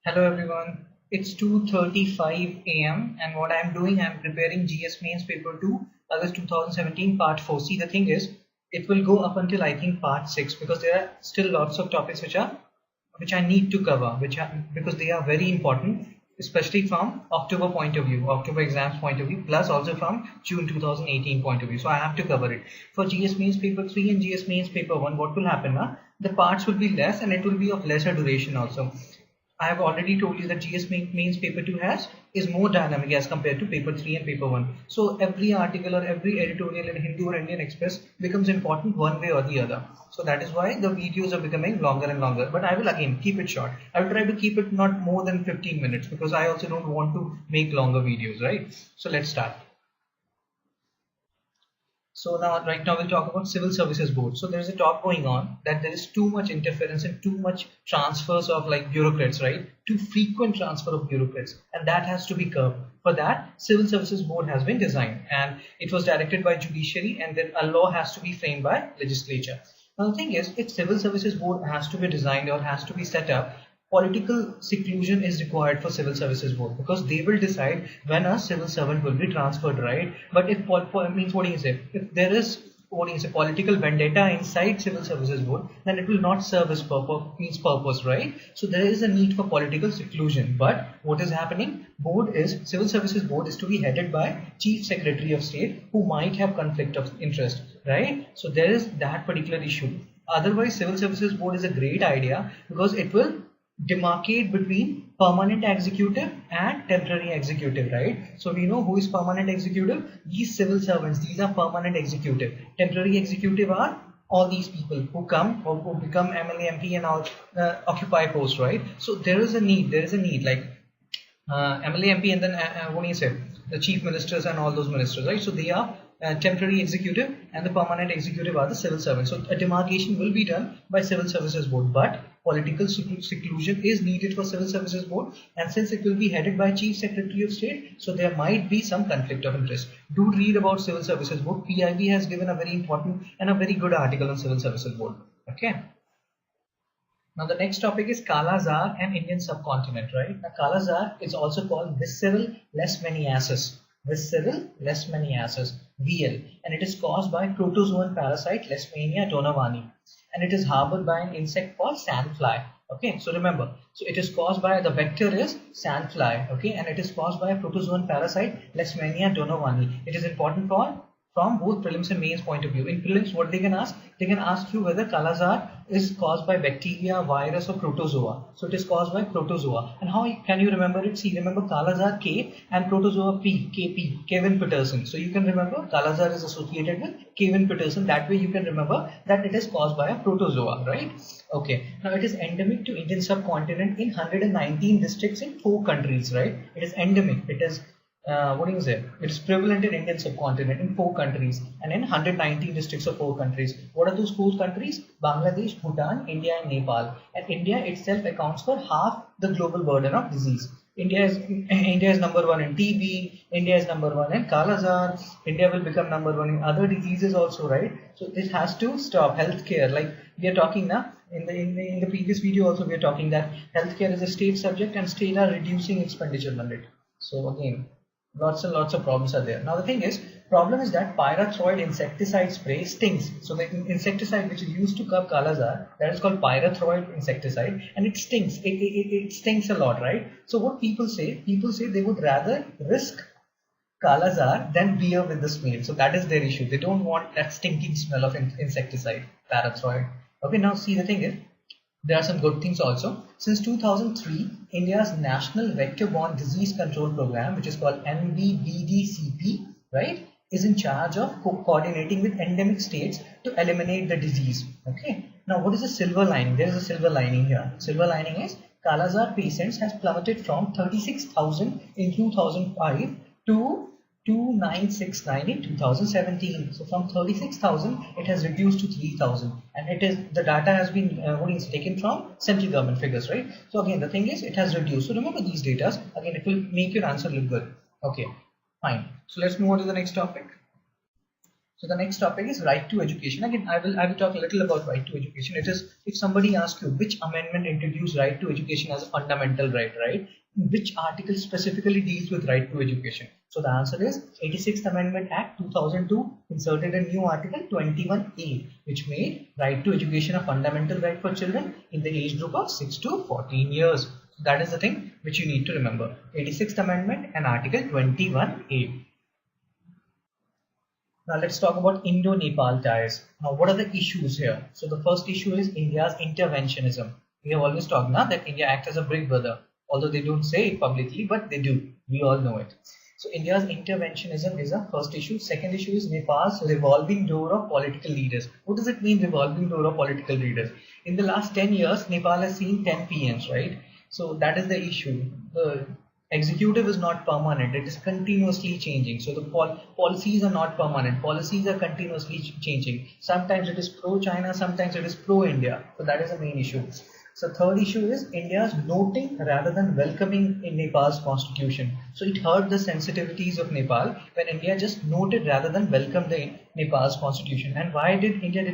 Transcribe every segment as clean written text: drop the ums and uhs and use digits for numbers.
Hello everyone, it's 2:35 a.m. and what I'm doing, I'm preparing GS Mains Paper 2, August 2017 Part 4. See, the thing is, it will go up until I think Part 6 because there are still lots of topics which I need to cover, because they are very important, especially from October point of view, October exams point of view, plus also from June 2018 point of view. So I have to cover it. For GS Mains Paper 3 and GS Mains Paper 1, what will happen now? The parts will be less and it will be of lesser duration also. I have already told you that GS Mains Paper 2 is more dynamic as compared to Paper 3 and Paper 1. So every article or every editorial in Hindu or Indian Express becomes important one way or the other. So that is why the videos are becoming longer and longer. But I will again keep it short. I will try to keep it not more than 15 minutes because I also don't want to make longer videos, right? So let's start. So right now we'll talk about Civil Services Board. So there's a talk going on that there is too much interference and too much transfers of like bureaucrats, right? Too frequent transfer of bureaucrats, and that has to be curbed. For that, Civil Services Board has been designed, and it was directed by judiciary, and then a law has to be framed by legislature. Now the thing is, if Civil Services Board has to be designed or has to be set up, political seclusion is required for Civil Services Board because they will decide when a civil servant will be transferred, right? But if means what do you say? If there is political vendetta inside Civil Services Board, then it will not serve its purpose, right? So there is a need for political seclusion. But what is happening? Civil Services Board is to be headed by Chief Secretary of State who might have conflict of interest, right? So there is that particular issue. Otherwise, Civil Services Board is a great idea because it will demarcate between permanent executive and temporary executive, right? So we know who is permanent executive. These civil servants, these are permanent executive. Temporary executive are all these people who come or who become MLA, MP and all occupy posts, right? So there is a need like MLA, MP and then what do you say, the chief ministers and all those ministers, right? So they are temporary executive and the permanent executive are the civil servants. So a demarcation will be done by Civil Services Board, but political seclusion is needed for Civil Services Board, and since it will be headed by Chief Secretary of State, so there might be some conflict of interest. Do read about Civil Services Board. PIB has given a very important and a very good article on Civil Services Board. Okay. Now the next topic is Kala-Azar and Indian subcontinent, right? Now Kala-Azar is also called visceral leishmaniasis. Visceral leishmaniasis, VL, and it is caused by protozoan parasite Leishmania donovani, and it is harbored by an insect called sandfly. Okay, so remember, so it is caused by, the vector is sandfly, okay, and it is caused by a protozoan parasite Leishmania donovani. It is important from both prelims and mains point of view. In prelims, what they can ask? They can ask you whether Kala-Azar is caused by bacteria, virus or protozoa. So it is caused by protozoa. And how can you remember it? See, remember Kala-Azar K and protozoa P, KP, Kevin Peterson. So you can remember Kala-Azar is associated with Kevin Peterson. That way you can remember that it is caused by a protozoa, right? Okay. Now it is endemic to Indian subcontinent in 119 districts in 4 countries, right? It is endemic. It is it's prevalent in Indian subcontinent in 4 countries and in 119 districts of 4 countries. What are those 4 countries? Bangladesh, Bhutan, India and Nepal. And India itself accounts for half the global burden of disease. India is number 1 in TB, India is number 1 in Kala-Azar, India will become number 1 in other diseases also, right? So this has to stop. Healthcare, like we are talking now, in the previous video also we are talking that healthcare is a state subject and state are reducing expenditure on it. So again, lots and lots of problems are there. Now the thing is, problem is that pyrethroid insecticide spray stings. So the insecticide which is used to curb Kala-Azar, that is called pyrethroid insecticide, and it stings. It stings a lot, right? So what people say they would rather risk Kala-Azar than bear with the smell. So that is their issue. They don't want that stinking smell of insecticide, pyrethroid. Okay, now see, the thing is, there are some good things also. Since 2003, India's National Vector-Borne Disease Control Program, which is called NVBDCP, right, is in charge of coordinating with endemic states to eliminate the disease. Okay. Now, what is the silver lining? There is a silver lining here. Silver lining is Kala-Azar patients has plummeted from 36,000 in 2005 to 2969 in 2017. So from 36,000 it has reduced to 3,000, and the data has been taken from central government figures, right? So again, the thing is, it has reduced. So remember these data. Again, it will make your answer look good. Okay, fine. So let's move on to the next topic. So the next topic is right to education. Again, I will talk a little about right to education. It is, if somebody asks you which amendment introduced right to education as a fundamental right, right? Which article specifically deals with right to education? So the answer is 86th Amendment Act 2002 inserted a new article 21A, which made right to education a fundamental right for children in the age group of 6 to 14 years. So that is the thing which you need to remember. 86th Amendment and Article 21A. Now let's talk about Indo-Nepal ties. Now what are the issues here? So the first issue is India's interventionism. We have always talked now that India acts as a big brother, although they don't say it publicly, but they do. We all know it. So India's interventionism is a first issue. Second issue is Nepal's revolving door of political leaders. What does it mean, revolving door of political leaders? In the last 10 years, Nepal has seen 10 PMs, right? So that is the issue. The executive is not permanent, it is continuously changing. So the policies are not permanent, policies are continuously changing. Sometimes it is pro-China, sometimes it is pro-India. So that is the main issue. So third issue is India's noting rather than welcoming in Nepal's constitution. So it hurt the sensitivities of Nepal when India just noted rather than welcome the Nepal's constitution. And why did India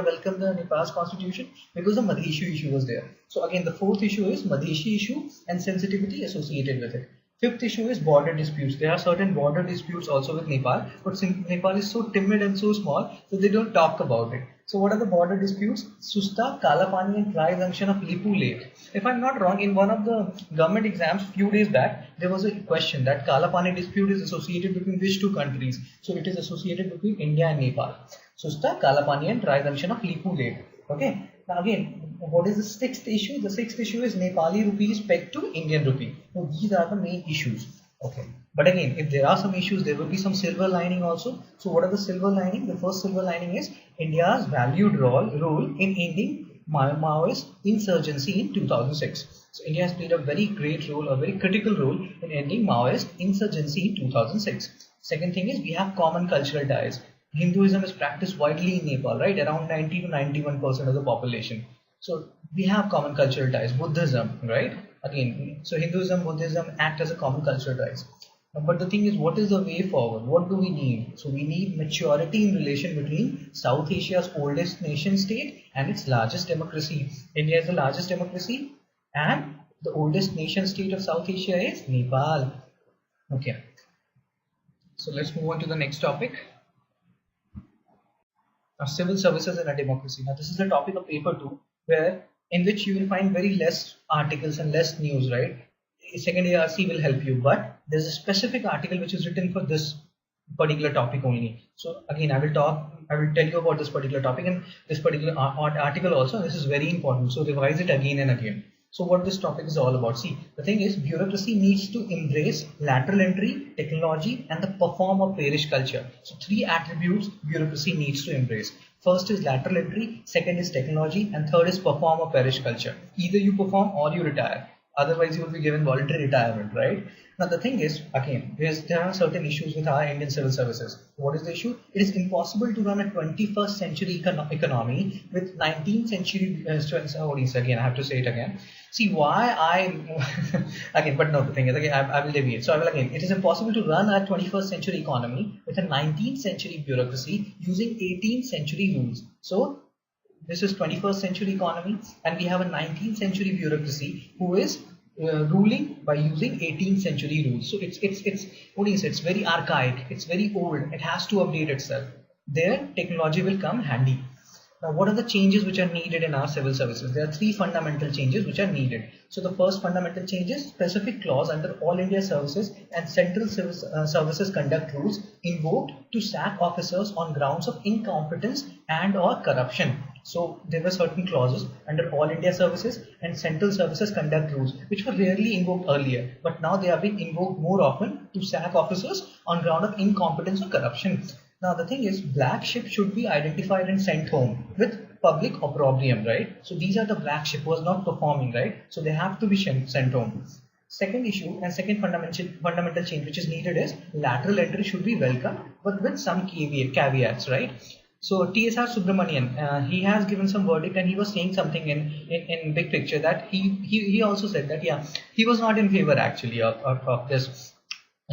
welcome the Nepal's constitution? Because the Madheshi issue was there. So again, the fourth issue is Madheshi issue and sensitivity associated with it. Fifth issue is border disputes. There are certain border disputes also with Nepal, but since Nepal is so timid and so small, so they don't talk about it. So what are the border disputes? Susta, Kalapani and Dry Junction of Lipu Lake. If I'm not wrong, in one of the government exams few days back, there was a question that Kalapani dispute is associated between which two countries? So it is associated between India and Nepal. Susta, Kalapani and Dry Junction of Lipu Lake. Okay. Now again, what is the sixth issue? The sixth issue is Nepali rupees pegged to Indian rupee. So these are the main issues. Okay. But again, if there are some issues, there will be some silver lining also. So what are the silver lining? The first silver lining is India's valued role in ending Maoist insurgency in 2006. So India has played a very great role, a very critical role in ending Maoist insurgency in 2006. Second thing is we have common cultural ties. Hinduism is practiced widely in Nepal, right? Around 90 to 91% of the population. So we have common cultural ties. Buddhism, right? Again, so Hinduism, Buddhism act as a common cultural ties. But the thing is, what is the way forward? What do we need? So we need maturity in relation between South Asia's oldest nation state and its largest democracy. India is the largest democracy and the oldest nation state of South Asia is Nepal. Okay. So let's move on to the next topic. Now, civil services in a democracy. Now this is the topic of paper 2, in which you will find very less articles and less news, right? Second ARC will help you, but there's a specific article which is written for this particular topic only. So again, I will tell you about this particular topic and this particular article also. This is very important, so revise it again and again. So what this topic is all about. See, the thing is, bureaucracy needs to embrace lateral entry, technology and the perform or perish culture. So 3 attributes bureaucracy needs to embrace. First is lateral entry, second is technology, and third is perform or perish culture. Either you perform or you retire. Otherwise, you will be given voluntary retirement, right? Now, the thing is, again, there are certain issues with our Indian civil services. What is the issue? It is impossible to run a 21st century economy with 19th century again, I have to say it again. See, why again, but no, the thing is, again, I will deviate. So, it is impossible to run a 21st century economy with a 19th century bureaucracy using 18th century rules. So, this is 21st century economy and we have a 19th century bureaucracy who is ruling by using 18th century rules. So it's very archaic, it's very old, it has to update itself. There technology will come handy. Now what are the changes which are needed in our civil services? There are 3 fundamental changes which are needed. So the first fundamental change is specific clause under All India Services and Central Services Conduct Rules invoked to sack officers on grounds of incompetence and or corruption. So there were certain clauses under All India Services and Central Services Conduct Rules which were rarely invoked earlier, but now they are being invoked more often to sack officers on ground of incompetence or corruption. Now the thing is, black ship should be identified and sent home with public opprobrium, right? So these are the black ship who was not performing, right? So they have to be sent home. Second issue and second fundamental change which is needed is lateral entry should be welcome, but with some caveats, right? So TSR Subramanian, he has given some verdict and he was saying something in big picture that he also said that, yeah, he was not in favor actually of this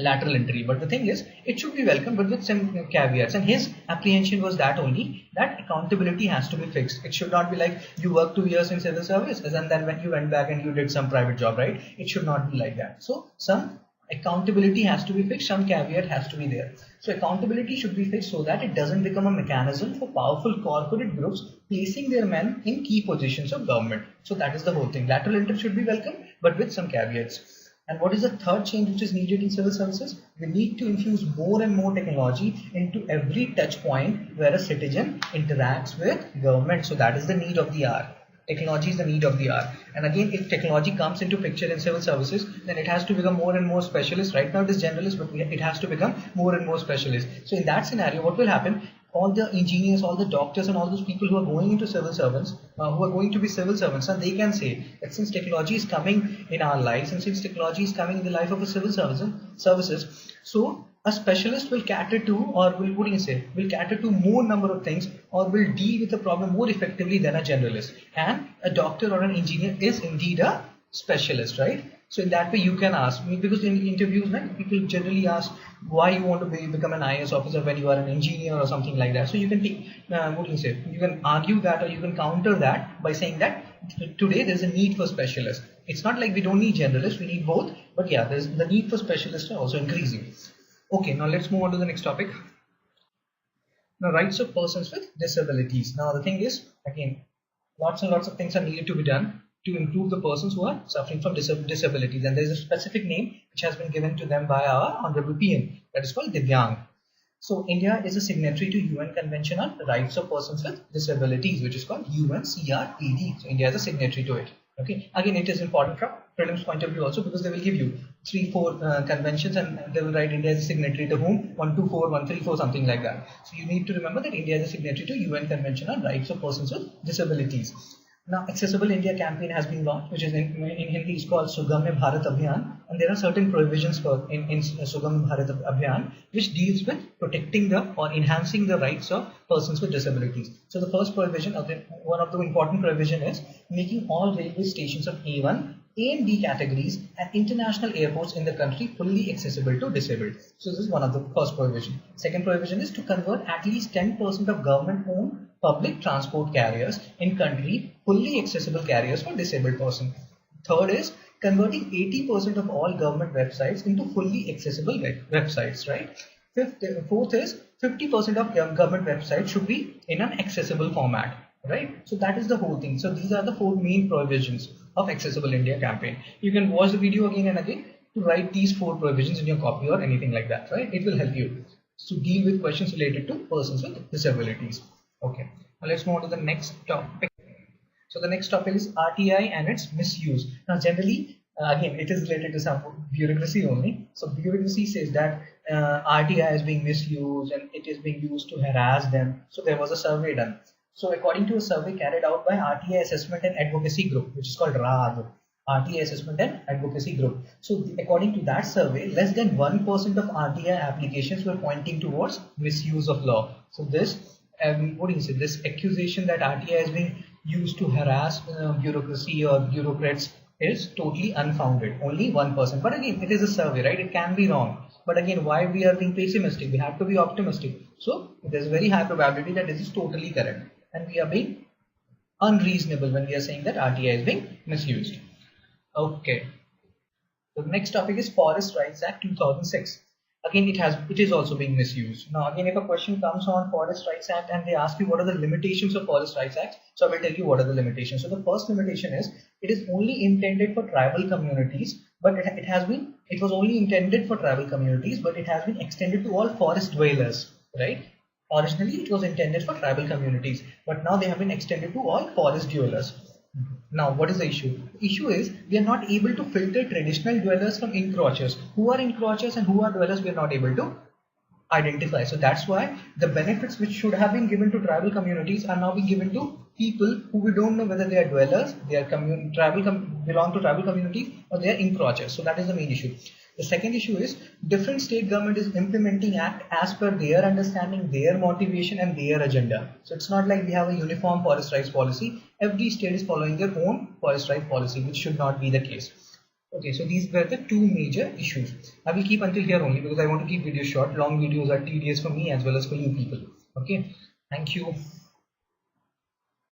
lateral entry. But the thing is, it should be welcome, but with some caveats. And his apprehension was that only, that accountability has to be fixed. It should not be like you worked 2 years in civil service and then when you went back and you did some private job, right? It should not be like that. So some accountability has to be fixed, some caveat has to be there. So accountability should be fixed so that it doesn't become a mechanism for powerful corporate groups placing their men in key positions of government. So that is the whole thing. Lateral entry should be welcome, but with some caveats. And what is the third change which is needed in civil services? We need to infuse more and more technology into every touch point where a citizen interacts with government. So that is the need of the hour. Technology is the need of the hour. And again, if technology comes into picture in civil services, then it has to become more and more specialist. Right now it is generalist, but it has to become more and more specialist. So in that scenario, what will happen? All the engineers, all the doctors and all those people who are going into civil servants, who are going to be civil servants, and they can say that since technology is coming in our lives and since technology is coming in the life of a civil services, so a specialist will cater to, or will cater to more number of things, or will deal with the problem more effectively than a generalist. And a doctor or an engineer is indeed a specialist, right? So in that way you can ask me, because in interviews, right, people generally ask why you want to become an IAS officer when you are an engineer or something like that. So you can take, you can argue that, or you can counter that by saying that today there is a need for specialists. It's not like we don't need generalists, we need both, but yeah, there's the need for specialists are also increasing. Okay, now let's move on to the next topic. Now, rights of persons with disabilities. Now the thing is, again, lots and lots of things are needed to be done to improve the persons who are suffering from disabilities, and there is a specific name which has been given to them by our Honorable PM, that is called Divyang. So India is a signatory to UN Convention on Rights of Persons with Disabilities, which is called UNCRPD. So India is a signatory to it. Okay, again, it is important from prelims point of view also, because they will give you 3-4 conventions and they will write India as a signatory to whom, 124, 134, something like that. So you need to remember that India is a signatory to UN Convention on Rights of Persons with Disabilities. Now, Accessible India campaign has been launched, which is in Hindi is called Sugamya Bharat Abhiyan, and there are certain provisions for in Sugamya Bharat Abhiyan which deals with protecting or enhancing the rights of persons with disabilities. So the first provision, one of the important provision, is making all railway stations of A1, A and B categories and international airports in the country fully accessible to disabled. So this is one of the first provision. Second provision is to convert at least 10% of government-owned public transport carriers in country fully accessible carriers for disabled person. Third is converting 80% of all government websites into fully accessible websites, right? Fourth is 50% of government websites should be in an accessible format, right? So that is the whole thing. So these are the 4 main provisions of Accessible India campaign. You can watch the video again and again to write these 4 provisions in your copy or anything like that, right? It will help you to deal with questions related to persons with disabilities. Okay, now let's move on to the next topic. So the next topic is RTI and its misuse. Now generally, again, it is related to some bureaucracy only. So bureaucracy says that RTI is being misused and it is being used to harass them. So there was a survey done. So according to a survey carried out by RTI Assessment and Advocacy Group, which is called RAAD, RTI Assessment and Advocacy Group. So according to that survey, less than 1% of RTI applications were pointing towards misuse of law. So this, this accusation that RTI is being used to harass bureaucracy or bureaucrats is totally unfounded. Only 1%. But again, it is a survey, right? It can be wrong. But again, why we are being pessimistic? We have to be optimistic. So there is a very high probability that this is totally correct. And we are being unreasonable when we are saying that RTI is being misused. Okay. So the next topic is Forest Rights Act 2006. Again, it is also being misused. Now again, if a question comes on Forest Rights Act and they ask you what are the limitations of Forest Rights Act, so I will tell you what are the limitations. So the first limitation is it is only intended for tribal communities, but it was only intended for tribal communities, but it has been extended to all forest dwellers, right? Originally it was intended for tribal communities, but now they have been extended to all forest dwellers. Now what is the issue? The issue is we are not able to filter traditional dwellers from encroachers. Who are encroachers and who are dwellers we are not able to identify. So that's why the benefits which should have been given to tribal communities are now being given to people who we don't know whether they are dwellers, they are belong to tribal communities, or they are encroachers. So that is the main issue. The second issue is different state government is implementing act as per their understanding, their motivation and their agenda. So it's not like we have a uniform forest rights policy. Every state is following their own forest rights policy, which should not be the case. Okay, so these were the two major issues. I will keep until here only because I want to keep videos short. Long videos are tedious for me as well as for you people. Okay, thank you.